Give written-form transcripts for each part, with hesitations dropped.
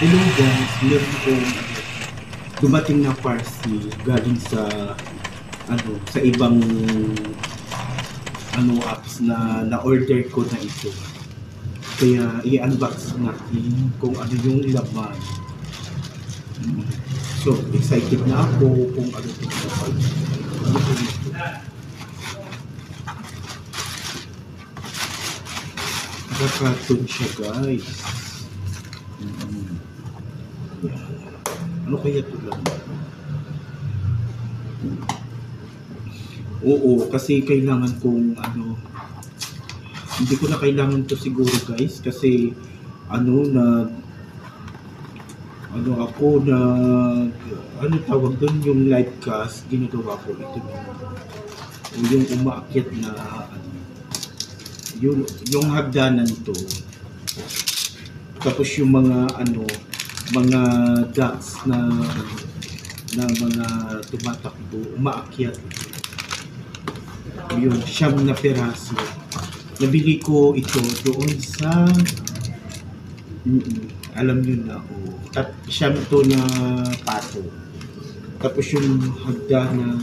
Hello guys, meron kong dumating na parcel galing sa sa ibang apps na na-order ko na ito. Kaya i-unbox natin kung ano yung laman. So, excited na ako kung ano ito laman. Ano ito? Naka-carton siya guys. Ano kaya ito lang? Oo, kasi kailangan kong hindi ko na kailangan to siguro guys kasi tawag doon yung live cast, ginagawa ko ito yung umaakyat na yung hagdanan to, tapos yung mga dots na mga tumatakbo, umaakyat. Yun, siyam na peraso. Nabili ko ito doon sa alam nyo na, siyam to na pato. Tapos yung hagdanan,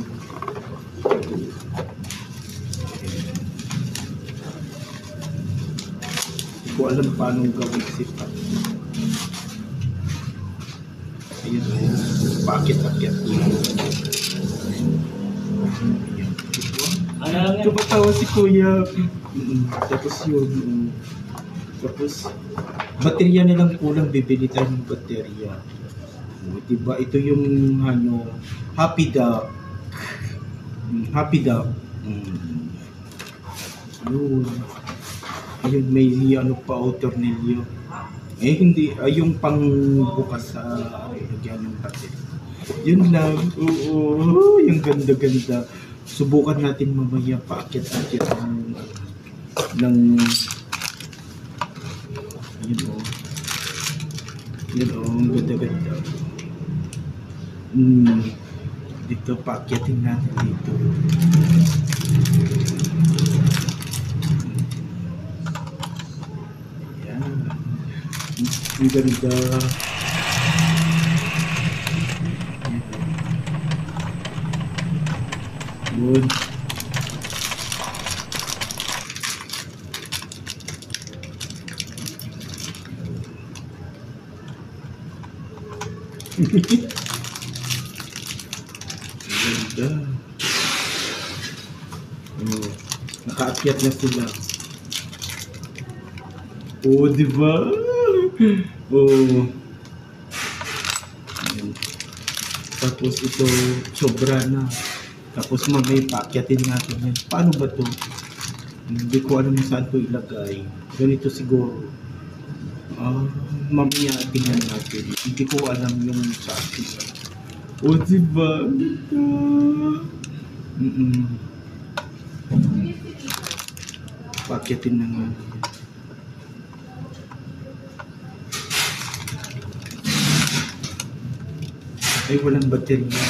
hindi ko alam paano gawin si pato. Ayun, pakit-akyat yun. Tumatawa si Kuya. Tapos yun. Tapos, baterya na lang kulang, bibili tayo ng baterya. Diba? Ito yung Happy Duck. Happy Duck. Ayun, may pa tornilyo. Hindi, yung pang bukas sa lagyan ng baterya. Yun lang. Oo, yung ganda-ganda. Subukan natin mamaya paakit-akit ng ang ganda-ganda. Dito, paakyatin natin dito. Ayan. Ang ganda. Good. Ganda. Nakaakyat na sila. Diba? Tapos ito, sobra na. Tapos mamaya paakyatin natin yan. Paano ba to? Hindi ko alam saan to ilagay. Ganito siguro. Mamaya tingnan natin. Hindi ko alam yung saan ito. Diba? Paakyatin na nga. Ay, walang baterya.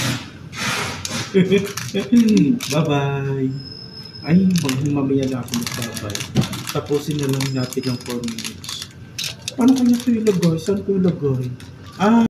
Bye-bye. Ay, mamaya na ako mag-bye-bye. Tapusin na lang natin ang 4 minutes. Paano kanya ito ilagay? Saan ko ilagay?